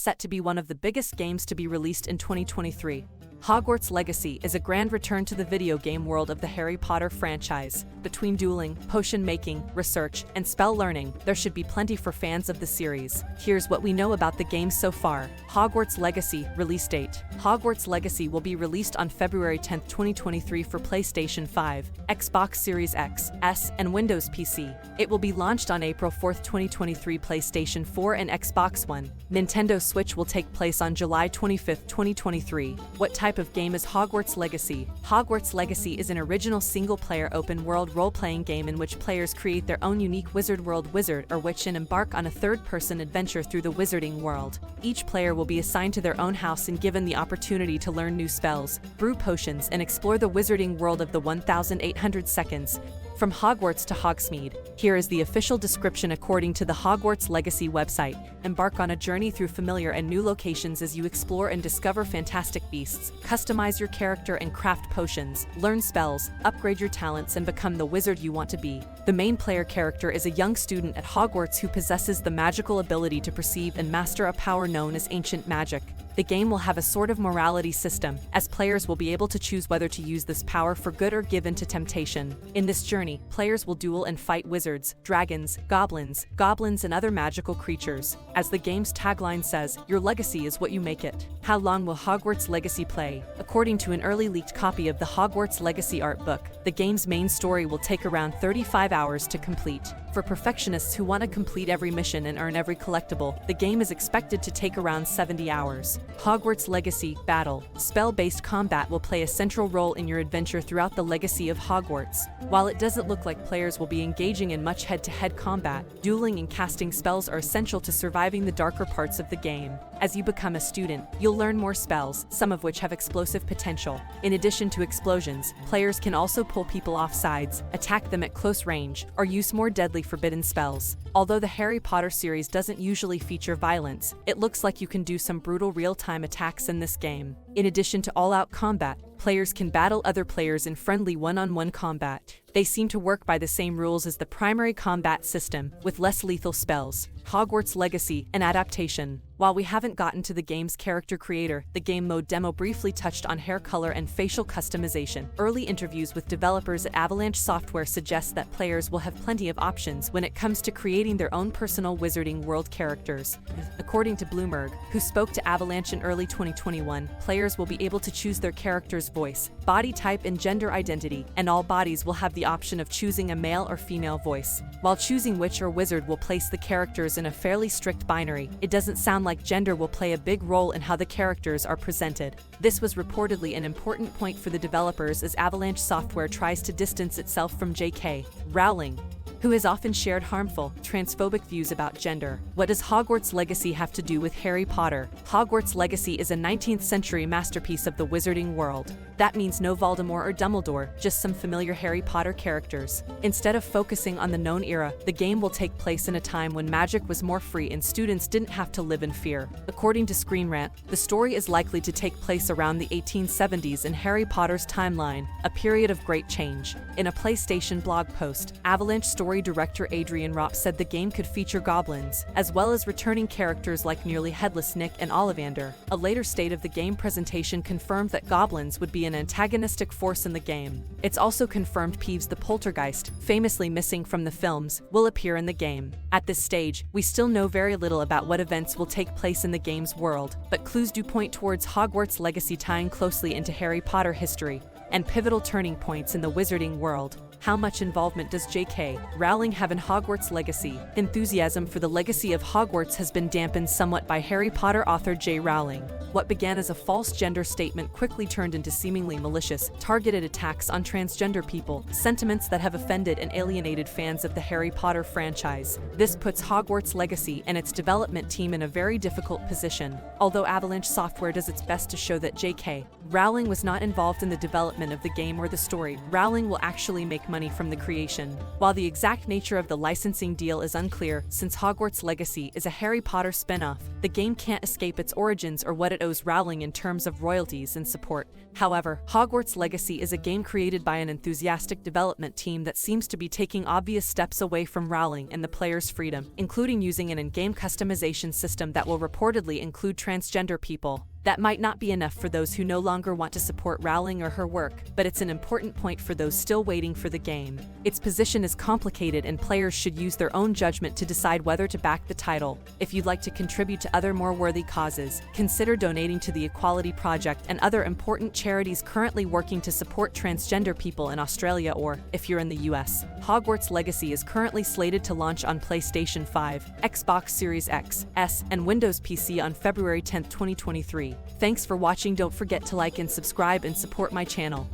set to be one of the biggest games to be released in 2023. Hogwarts Legacy is a grand return to the video game world of the Harry Potter franchise. Between dueling, potion making, research, and spell learning, there should be plenty for fans of the series. Here's what we know about the game so far. Hogwarts Legacy release date. Hogwarts Legacy will be released on February 10, 2023 for PlayStation 5, Xbox Series X, S, and Windows PC. It will be launched on April 4, 2023 PlayStation 4 and Xbox One. Nintendo Switch will take place on July 25, 2023. What type of game is Hogwarts Legacy? Hogwarts Legacy is an original single-player open-world role-playing game in which players create their own unique wizard world wizard or witch and embark on a third-person adventure through the wizarding world. Each player will be assigned to their own house and given the opportunity to learn new spells, brew potions, and explore the wizarding world of the 1,800 seconds. From Hogwarts to Hogsmeade. Here is the official description according to the Hogwarts Legacy website. Embark on a journey through familiar and new locations as you explore and discover fantastic beasts. Customize your character and craft potions. Learn spells, upgrade your talents, and become the wizard you want to be. The main player character is a young student at Hogwarts who possesses the magical ability to perceive and master a power known as ancient magic. The game will have a sort of morality system, as players will be able to choose whether to use this power for good or give in to temptation. In this journey, players will duel and fight wizards, dragons, goblins, and other magical creatures. As the game's tagline says, your legacy is what you make it. How long will Hogwarts Legacy play? According to an early leaked copy of the Hogwarts Legacy art book, the game's main story will take around 35 hours to complete. For perfectionists who want to complete every mission and earn every collectible, the game is expected to take around 70 hours. Hogwarts Legacy Battle. Spell-based combat will play a central role in your adventure throughout the legacy of Hogwarts. While it doesn't look like players will be engaging in much head-to-head combat, dueling and casting spells are essential to surviving the darker parts of the game. As you become a student, you'll learn more spells, some of which have explosive potential. In addition to explosions, players can also pull people off sides, attack them at close range, or use more deadly forbidden spells. Although the Harry Potter series doesn't usually feature violence, it looks like you can do some brutal real-time attacks in this game. In addition to all-out combat, players can battle other players in friendly one-on-one combat. They seem to work by the same rules as the primary combat system, with less lethal spells. Hogwarts Legacy, an adaptation. While we haven't gotten to the game's character creator, the game mode demo briefly touched on hair color and facial customization. Early interviews with developers at Avalanche Software suggest that players will have plenty of options when it comes to creating their own personal wizarding world characters. According to Bloomberg, who spoke to Avalanche in early 2021, players will be able to choose their character's voice, body type, and gender identity, and all bodies will have the option of choosing a male or female voice. While choosing witch or wizard will place the characters in a fairly strict binary, it doesn't sound like gender will play a big role in how the characters are presented. This was reportedly an important point for the developers as Avalanche Software tries to distance itself from J.K. Rowling, who has often shared harmful, transphobic views about gender. What does Hogwarts Legacy have to do with Harry Potter? Hogwarts Legacy is a 19th century masterpiece of the wizarding world. That means no Voldemort or Dumbledore, just some familiar Harry Potter characters. Instead of focusing on the known era, the game will take place in a time when magic was more free and students didn't have to live in fear. According to Screen Rant, the story is likely to take place around the 1870s in Harry Potter's timeline, a period of great change. In a PlayStation blog post, Avalanche story director Adrian Ropp said the game could feature goblins, as well as returning characters like nearly headless Nick and Ollivander. A later state of the game presentation confirmed that goblins would be an antagonistic force in the game. It's also confirmed Peeves the Poltergeist, famously missing from the films, will appear in the game. At this stage, we still know very little about what events will take place in the game's world, but clues do point towards Hogwarts Legacy tying closely into Harry Potter history and pivotal turning points in the wizarding world. How much involvement does J.K. Rowling have in Hogwarts Legacy? Enthusiasm for the legacy of Hogwarts has been dampened somewhat by Harry Potter author J. Rowling. What began as a false gender statement quickly turned into seemingly malicious, targeted attacks on transgender people, sentiments that have offended and alienated fans of the Harry Potter franchise. This puts Hogwarts Legacy and its development team in a very difficult position. Although Avalanche Software does its best to show that J.K. Rowling was not involved in the development of the game or the story, Rowling will actually make money from the creation. While the exact nature of the licensing deal is unclear, since Hogwarts Legacy is a Harry Potter spin-off, the game can't escape its origins or what it owes Rowling in terms of royalties and support. However, Hogwarts Legacy is a game created by an enthusiastic development team that seems to be taking obvious steps away from Rowling and the player's freedom, including using an in-game customization system that will reportedly include transgender people. That might not be enough for those who no longer want to support Rowling or her work, but it's an important point for those still waiting for the game. Its position is complicated and players should use their own judgment to decide whether to back the title. If you'd like to contribute to other more worthy causes, consider donating to the Equality Project and other important charities currently working to support transgender people in Australia, or, if you're in the US, Hogwarts Legacy is currently slated to launch on PlayStation 5, Xbox Series X, S, and Windows PC on February 10, 2023. Thanks for watching. Don't forget to like and subscribe and support my channel.